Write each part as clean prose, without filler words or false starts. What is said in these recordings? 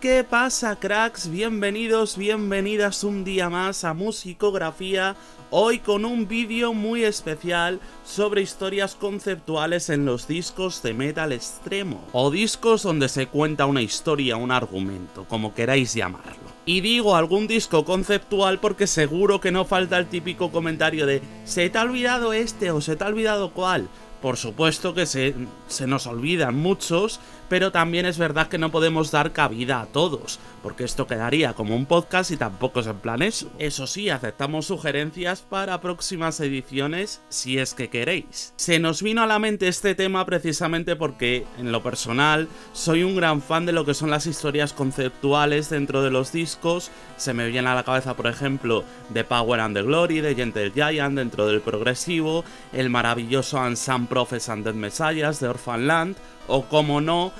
¿qué pasa, cracks? Bienvenidos, bienvenidas un día más a Musicografía, hoy con un vídeo muy especial sobre historias conceptuales en los discos de metal extremo, o discos donde se cuenta una historia, un argumento, como queráis llamarlo. Y digo algún disco conceptual porque seguro que no falta el típico comentario de ¿se te ha olvidado este o se te ha olvidado cuál? Por supuesto que se nos olvidan muchos, pero también es verdad que no podemos dar cabida a todos, porque esto quedaría como un podcast y tampoco es en plan eso. Eso sí, aceptamos sugerencias para próximas ediciones si es que queréis. Se nos vino a la mente este tema precisamente porque, en lo personal, soy un gran fan de lo que son las historias conceptuales dentro de los discos. Se me viene a la cabeza, por ejemplo, The Power and the Glory de Gentle Giant dentro del progresivo, el maravilloso Unsung Prophets and Dead Messiahs de Orphan Land, o como no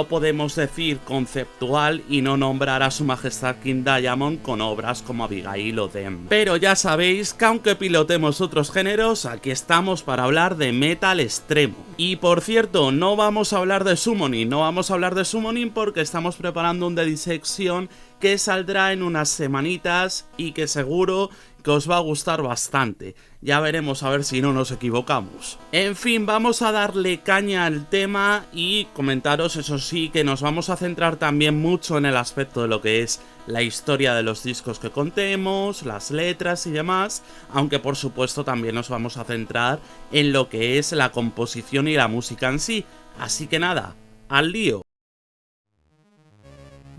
podemos decir conceptual y no nombrar a su majestad King Diamond con obras como Abigail o Them. Pero ya sabéis que aunque pilotemos otros géneros, aquí estamos para hablar de metal extremo. Y por cierto, no vamos a hablar de Summoning, porque estamos preparando un The Dissection que saldrá en unas semanitas y que seguro que os va a gustar bastante. Ya veremos a ver si no nos equivocamos. En fin, vamos a darle caña al tema y comentaros, eso sí, que nos vamos a centrar también mucho en el aspecto de lo que es la historia de los discos que contemos, las letras y demás, aunque por supuesto también nos vamos a centrar en lo que es la composición y la música en sí. Así que nada, al lío.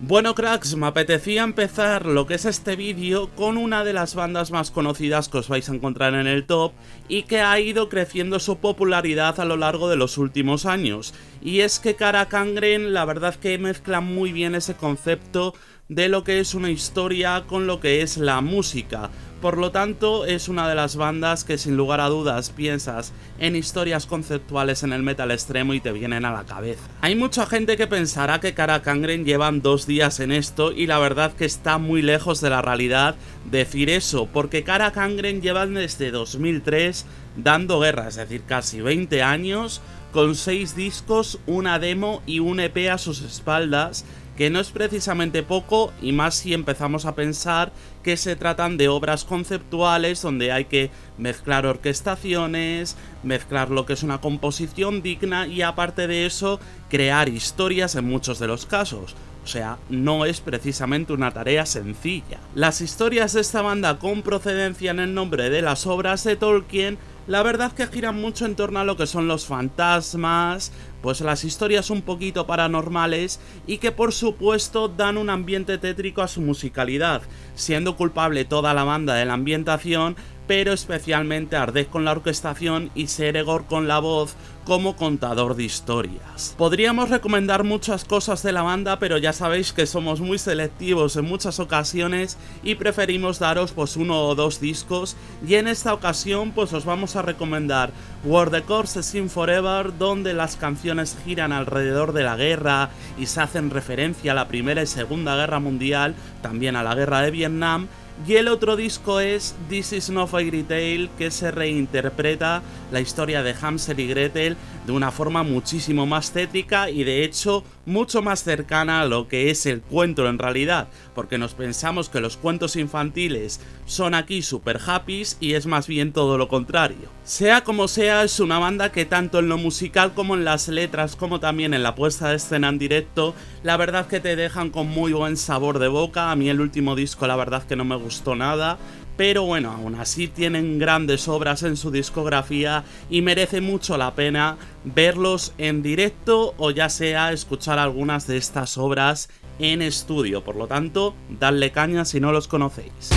Bueno, cracks, me apetecía empezar lo que es este vídeo con una de las bandas más conocidas que os vais a encontrar en el top y que ha ido creciendo su popularidad a lo largo de los últimos años. Y es que Kara Kangren, la verdad que mezcla muy bien ese concepto de lo que es una historia con lo que es la música. Por lo tanto, es una de las bandas que sin lugar a dudas piensas en historias conceptuales en el metal extremo y te vienen a la cabeza. Hay mucha gente que pensará que Kara Kangren llevan 2 días en esto y la verdad que está muy lejos de la realidad decir eso, porque Kara Kangren llevan desde 2003 dando guerra, es decir, casi 20 años, con 6 discos, una demo y un EP a sus espaldas, que no es precisamente poco, y más si empezamos a pensar que se tratan de obras conceptuales donde hay que mezclar orquestaciones, mezclar lo que es una composición digna y aparte de eso, crear historias en muchos de los casos. O sea, no es precisamente una tarea sencilla. Las historias de esta banda con procedencia en el nombre de las obras de Tolkien, la verdad que giran mucho en torno a lo que son los fantasmas, pues las historias un poquito paranormales y que por supuesto dan un ambiente tétrico a su musicalidad, siendo culpable toda la banda de la ambientación, pero especialmente Ardez con la orquestación y Seregor con la voz como contador de historias. Podríamos recomendar muchas cosas de la banda, pero ya sabéis que somos muy selectivos en muchas ocasiones y preferimos daros pues 1 o 2 discos, y en esta ocasión pues os vamos a recomendar Where the Corpses Sing Forever, donde las canciones giran alrededor de la guerra y se hacen referencia a la Primera y Segunda Guerra Mundial, también a la Guerra de Vietnam. Y el otro disco es This Is No Fairy Tale, que se reinterpreta la historia de Hansel y Gretel de una forma muchísimo más tétrica y de hecho mucho más cercana a lo que es el cuento en realidad, porque nos pensamos que los cuentos infantiles son aquí super happys y es más bien todo lo contrario. Sea como sea, es una banda que tanto en lo musical como en las letras como también en la puesta de escena en directo, la verdad que te dejan con muy buen sabor de boca. A mí el último disco la verdad que no me gustó nada, pero bueno, aún así tienen grandes obras en su discografía y merece mucho la pena verlos en directo o ya sea escuchar algunas de estas obras en estudio. Por lo tanto, dadle caña si no los conocéis.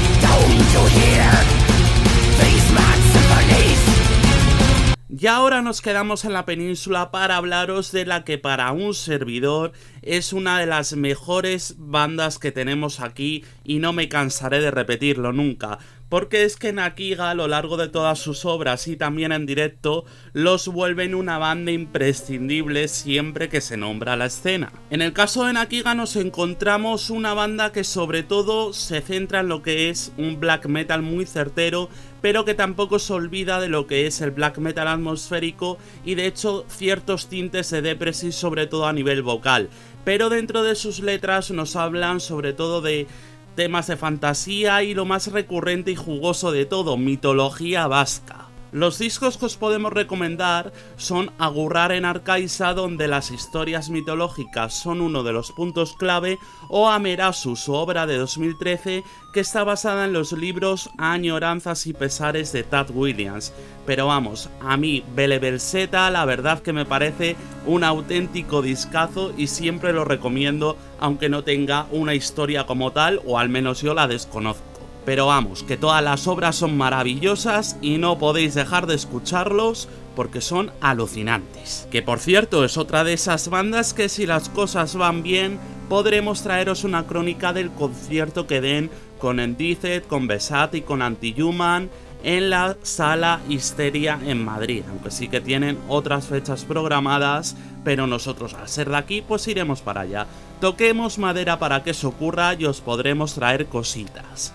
Y ahora nos quedamos en la península para hablaros de la que para un servidor es una de las mejores bandas que tenemos aquí y no me cansaré de repetirlo nunca, porque es que Nakiga a lo largo de todas sus obras y también en directo los vuelven una banda imprescindible siempre que se nombra la escena. En el caso de Nakiga nos encontramos una banda que sobre todo se centra en lo que es un black metal muy certero, pero que tampoco se olvida de lo que es el black metal atmosférico y de hecho ciertos tintes de depresis sobre todo a nivel vocal, pero dentro de sus letras nos hablan sobre todo de temas de fantasía y lo más recurrente y jugoso de todo, mitología vasca. Los discos que os podemos recomendar son Agurraren Arkaisa, donde las historias mitológicas son uno de los puntos clave, o Amerasu, su obra de 2013, que está basada en los libros Añoranzas y Pesares de Tad Williams. Pero vamos, a mí Belebelseta la verdad que me parece un auténtico discazo y siempre lo recomiendo, aunque no tenga una historia como tal, o al menos yo la desconozco. Pero vamos, que todas las obras son maravillosas y no podéis dejar de escucharlos porque son alucinantes. Que por cierto es otra de esas bandas que si las cosas van bien podremos traeros una crónica del concierto que den con Endiced, con Besat y con Anti-Human en la Sala Histeria en Madrid, aunque sí que tienen otras fechas programadas, pero nosotros al ser de aquí pues iremos para allá. Toquemos madera para que eso ocurra y os podremos traer cositas.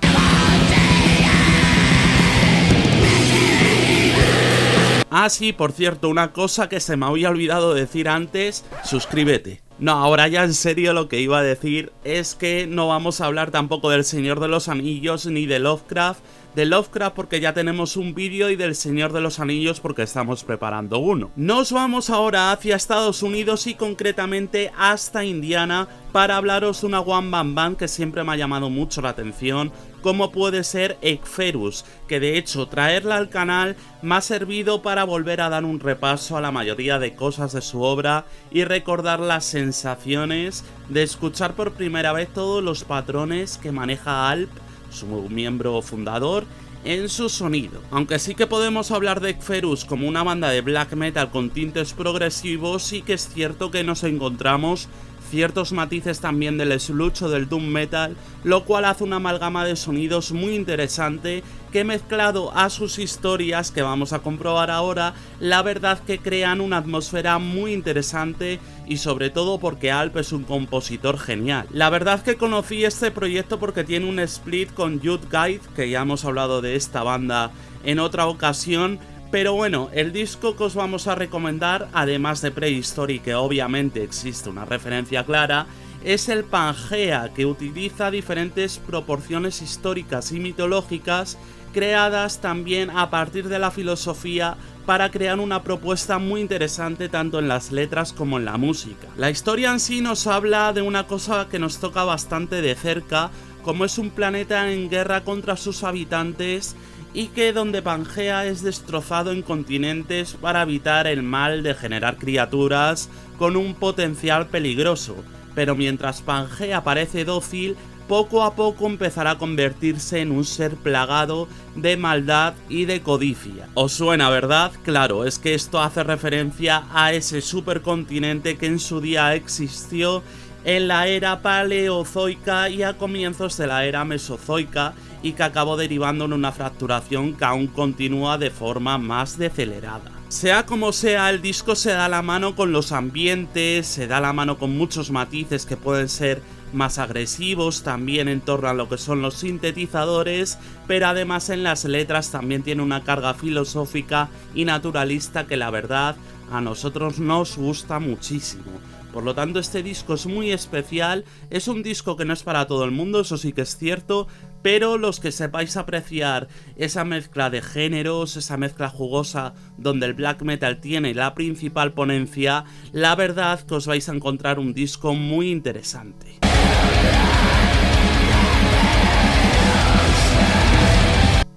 Ah sí, por cierto, una cosa que se me había olvidado decir antes, suscríbete. No, ahora ya en serio lo que iba a decir es que no vamos a hablar tampoco del Señor de los Anillos ni de Lovecraft. De Lovecraft porque ya tenemos un vídeo y del Señor de los Anillos porque estamos preparando uno. Nos vamos ahora hacia Estados Unidos y concretamente hasta Indiana para hablaros de una one man band que siempre me ha llamado mucho la atención, como puede ser Ekferus, que de hecho traerla al canal me ha servido para volver a dar un repaso a la mayoría de cosas de su obra y recordar las sensaciones de escuchar por primera vez todos los patrones que maneja Alp, su miembro fundador, en su sonido. Aunque sí que podemos hablar de Ekferus como una banda de black metal con tintes progresivos, sí que es cierto que nos encontramos ciertos matices también del sludge o del doom metal, lo cual hace una amalgama de sonidos muy interesante que, mezclado a sus historias que vamos a comprobar ahora, la verdad que crean una atmósfera muy interesante y sobre todo porque Alp es un compositor genial. La verdad que conocí este proyecto porque tiene un split con Youth Guide, que ya hemos hablado de esta banda en otra ocasión. Pero bueno, el disco que os vamos a recomendar, además de Prehistory, que obviamente existe una referencia clara, es el Pangea, que utiliza diferentes proporciones históricas y mitológicas creadas también a partir de la filosofía para crear una propuesta muy interesante tanto en las letras como en la música. La historia en sí nos habla de una cosa que nos toca bastante de cerca, como es un planeta en guerra contra sus habitantes y que donde Pangea es destrozado en continentes para evitar el mal de generar criaturas con un potencial peligroso, pero mientras Pangea parece dócil, poco a poco empezará a convertirse en un ser plagado de maldad y de codicia. ¿Os suena, verdad? Claro, es que esto hace referencia a ese supercontinente que en su día existió en la era paleozoica y a comienzos de la era mesozoica, y que acabó derivando en una fracturación que aún continúa de forma más decelerada. Sea como sea, el disco se da la mano con los ambientes, se da la mano con muchos matices que pueden ser más agresivos también en torno a lo que son los sintetizadores, pero además en las letras también tiene una carga filosófica y naturalista que la verdad a nosotros nos gusta muchísimo. Por lo tanto, este disco es muy especial, es un disco que no es para todo el mundo, eso sí que es cierto, pero los que sepáis apreciar esa mezcla de géneros, esa mezcla jugosa donde el black metal tiene la principal ponencia, la verdad que os vais a encontrar un disco muy interesante.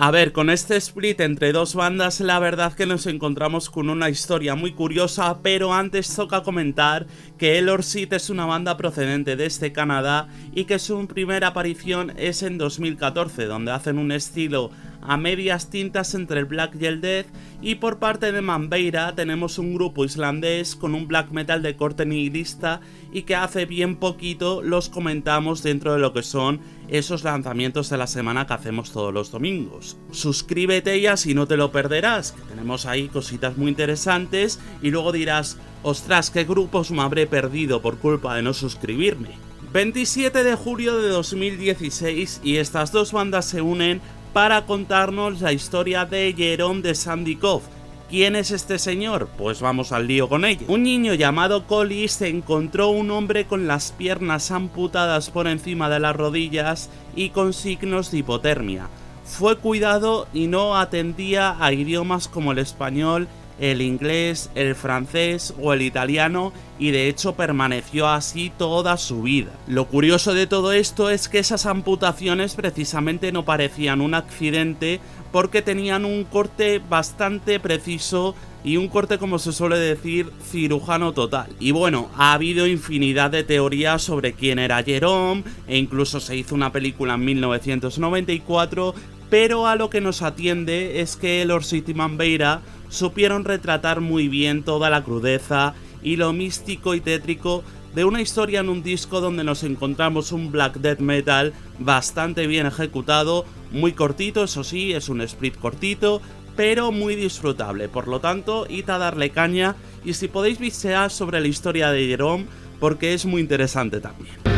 A ver, con este split entre dos bandas, la verdad que nos encontramos con una historia muy curiosa, pero antes toca comentar que Elorsit es una banda procedente desde Canadá y que su primera aparición es en 2014, donde hacen un estilo a medias tintas entre el black y el death, y por parte de Manbeira tenemos un grupo islandés con un black metal de corte nihilista y que hace bien poquito los comentamos dentro de lo que son esos lanzamientos de la semana que hacemos todos los domingos. Suscríbete y así no te lo perderás, que tenemos ahí cositas muy interesantes y luego dirás, ostras, qué grupos me habré perdido por culpa de no suscribirme. 27 de julio de 2016 y estas dos bandas se unen para contarnos la historia de Jerome de Sandikov. ¿Quién es este señor? Pues vamos al lío con ello. Un niño llamado Collie se encontró un hombre con las piernas amputadas por encima de las rodillas y con signos de hipotermia. Fue cuidado y no atendía a idiomas como el español, el inglés, el francés o el italiano, y de hecho permaneció así toda su vida. Lo curioso de todo esto es que esas amputaciones precisamente no parecían un accidente, porque tenían un corte bastante preciso y un corte, como se suele decir, cirujano total. Y bueno, ha habido infinidad de teorías sobre quién era Jerome, e incluso se hizo una película en 1994, pero a lo que nos atiende es que Lord City Manbeira supieron retratar muy bien toda la crudeza y lo místico y tétrico de una historia en un disco donde nos encontramos un black death metal bastante bien ejecutado, muy cortito, eso sí, es un split cortito, pero muy disfrutable. Por lo tanto, id a darle caña y si podéis bichear sobre la historia de Jerome, porque es muy interesante también.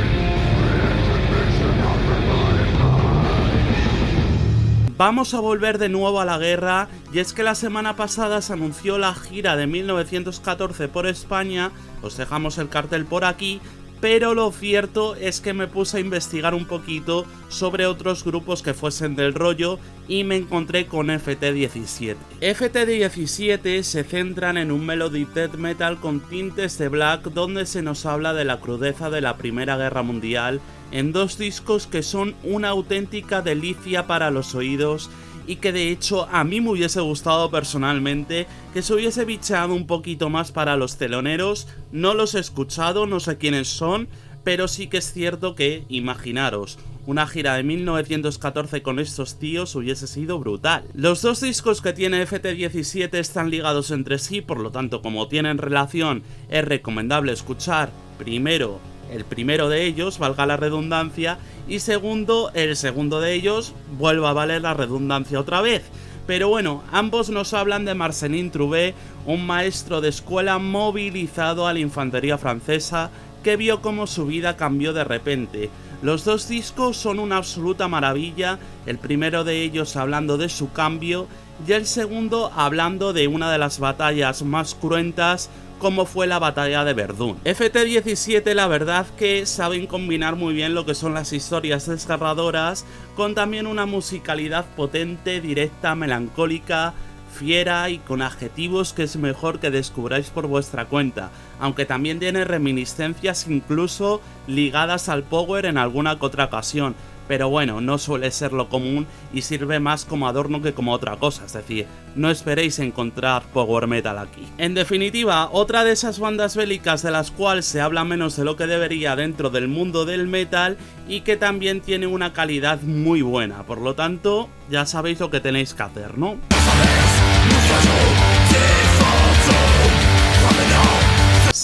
Vamos a volver de nuevo a la guerra, y es que la semana pasada se anunció la gira de 1914 por España, os dejamos el cartel por aquí, pero lo cierto es que me puse a investigar un poquito sobre otros grupos que fuesen del rollo y me encontré con FT17. FT17 se centran en un melodic death metal con tintes de black, donde se nos habla de la crudeza de la Primera Guerra Mundial en dos discos que son una auténtica delicia para los oídos y que de hecho a mí me hubiese gustado personalmente que se hubiese bicheado un poquito más para los teloneros. No los he escuchado, no sé quiénes son, pero sí que es cierto que, imaginaros, una gira de 1914 con estos tíos hubiese sido brutal. Los dos discos que tiene FT17 están ligados entre sí, por lo tanto, como tienen relación, es recomendable escuchar primero el primero de ellos, valga la redundancia, y segundo, el segundo de ellos, vuelva a valer la redundancia otra vez. Pero bueno, ambos nos hablan de Marcelin Trouvé, un maestro de escuela movilizado a la infantería francesa que vio cómo su vida cambió de repente. Los dos discos son una absoluta maravilla, el primero de ellos hablando de su cambio y el segundo hablando de una de las batallas más cruentas, como fue la batalla de Verdún. FT17 la verdad que saben combinar muy bien lo que son las historias desgarradoras con también una musicalidad potente, directa, melancólica, fiera y con adjetivos que es mejor que descubráis por vuestra cuenta, aunque también tiene reminiscencias incluso ligadas al power en alguna que otra ocasión. Pero bueno, no suele ser lo común y sirve más como adorno que como otra cosa, es decir, no esperéis encontrar power metal aquí. En definitiva, otra de esas bandas bélicas de las cuales se habla menos de lo que debería dentro del mundo del metal y que también tiene una calidad muy buena, por lo tanto, ya sabéis lo que tenéis que hacer, ¿no?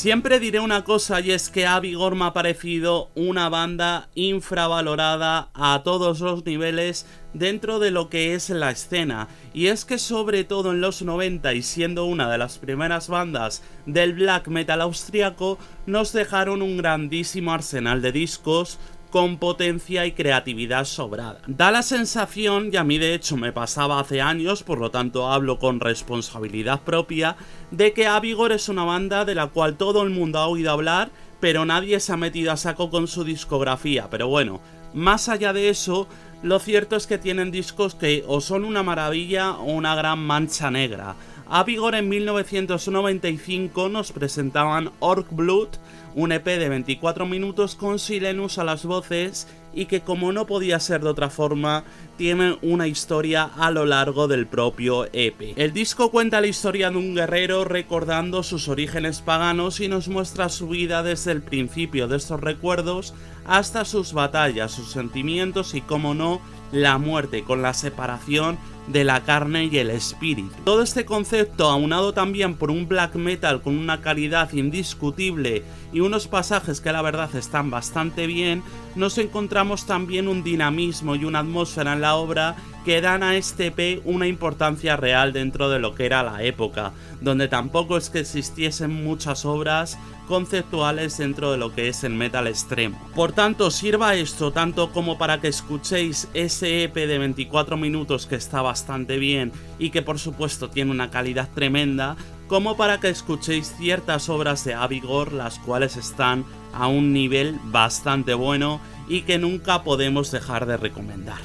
Siempre diré una cosa, y es que Avigor me ha parecido una banda infravalorada a todos los niveles dentro de lo que es la escena, y es que sobre todo en los 90 y siendo una de las primeras bandas del black metal austriaco, nos dejaron un grandísimo arsenal de discos con potencia y creatividad sobrada. Da la sensación, y a mí de hecho me pasaba hace años, por lo tanto hablo con responsabilidad propia, de que Avigor es una banda de la cual todo el mundo ha oído hablar, pero nadie se ha metido a saco con su discografía. Pero bueno, más allá de eso, lo cierto es que tienen discos que o son una maravilla o una gran mancha negra. Avigor en 1995 nos presentaban Orc Blood, un EP de 24 minutos con Silenus a las voces y que, como no podía ser de otra forma, tiene una historia a lo largo del propio EP. El disco cuenta la historia de un guerrero recordando sus orígenes paganos y nos muestra su vida desde el principio de estos recuerdos hasta sus batallas, sus sentimientos y, como no, la muerte, con la separación de la carne y el espíritu. Todo este concepto, aunado también por un black metal con una calidad indiscutible y unos pasajes que la verdad están bastante bien, nos encontramos también un dinamismo y una atmósfera en la obra que dan a este EP una importancia real dentro de lo que era la época, donde tampoco es que existiesen muchas obras conceptuales dentro de lo que es el metal extremo. Por tanto, sirva esto tanto como para que escuchéis ese EP de 24 minutos que está bastante bien y que por supuesto tiene una calidad tremenda, como para que escuchéis ciertas obras de Avigor, las cuales están a un nivel bastante bueno y que nunca podemos dejar de recomendar.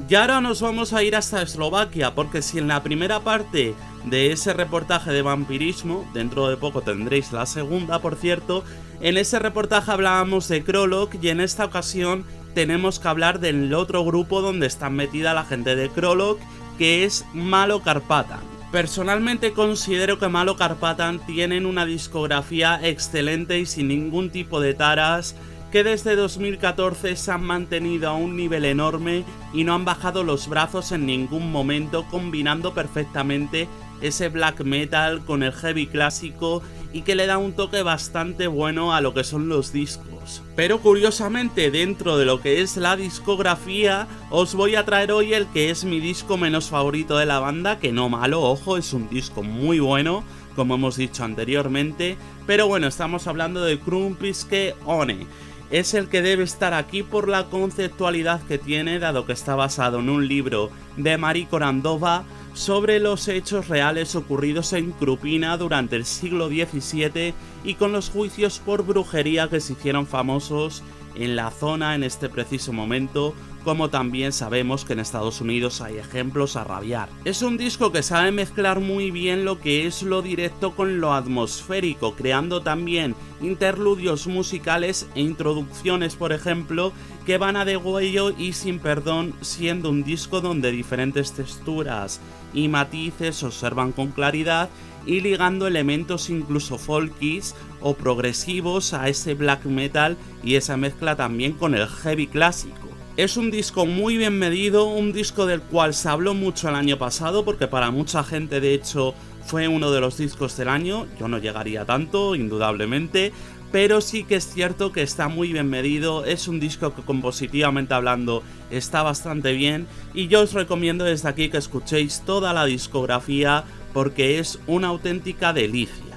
Y ahora nos vamos a ir hasta Eslovaquia, porque si en la primera parte de ese reportaje de vampirismo, dentro de poco tendréis la segunda, por cierto, en ese reportaje hablábamos de Krolok y en esta ocasión tenemos que hablar del otro grupo donde está metida la gente de Krolok, que es Malo Karpatan. Personalmente considero que Malo Karpatan tienen una discografía excelente y sin ningún tipo de taras, que desde 2014 se han mantenido a un nivel enorme y no han bajado los brazos en ningún momento, combinando perfectamente ese black metal con el heavy clásico y que le da un toque bastante bueno a lo que son los discos. Pero curiosamente, dentro de lo que es la discografía, os voy a traer hoy el que es mi disco menos favorito de la banda, que no malo, ojo, es un disco muy bueno, como hemos dicho anteriormente, pero bueno, estamos hablando de Krumpiske One. Es el que debe estar aquí por la conceptualidad que tiene, dado que está basado en un libro de Marie Korandova sobre los hechos reales ocurridos en Krupina durante el siglo XVII y con los juicios por brujería que se hicieron famosos en la zona en este preciso momento, como también sabemos que en Estados Unidos hay ejemplos a rabiar. Es un disco que sabe mezclar muy bien lo que es lo directo con lo atmosférico, creando también interludios musicales e introducciones, por ejemplo, que van a degüello y sin perdón, siendo un disco donde diferentes texturas y matices se observan con claridad y ligando elementos incluso folkies o progresivos a ese black metal y esa mezcla también con el heavy clásico. Es un disco muy bien medido, un disco del cual se habló mucho el año pasado porque para mucha gente de hecho fue uno de los discos del año, yo no llegaría tanto, indudablemente, pero sí que es cierto que está muy bien medido, es un disco que compositivamente hablando está bastante bien y yo os recomiendo desde aquí que escuchéis toda la discografía porque es una auténtica delicia.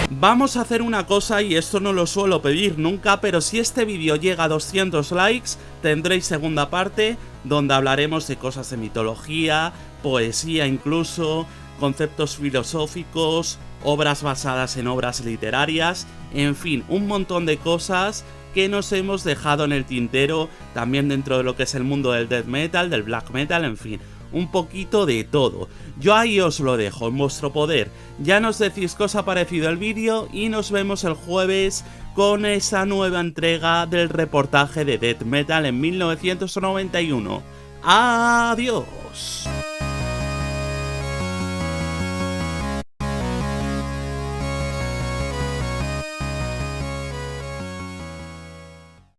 Vamos a hacer una cosa y esto no lo suelo pedir nunca, pero si este vídeo llega a 200 likes tendréis segunda parte donde hablaremos de cosas de mitología, poesía incluso, conceptos filosóficos, obras basadas en obras literarias, en fin, un montón de cosas que nos hemos dejado en el tintero también dentro de lo que es el mundo del death metal, del black metal, en fin, un poquito de todo. Yo ahí os lo dejo en vuestro poder. Ya nos decís qué os ha parecido el vídeo y nos vemos el jueves con esa nueva entrega del reportaje de death metal en 1991. ¡Adiós!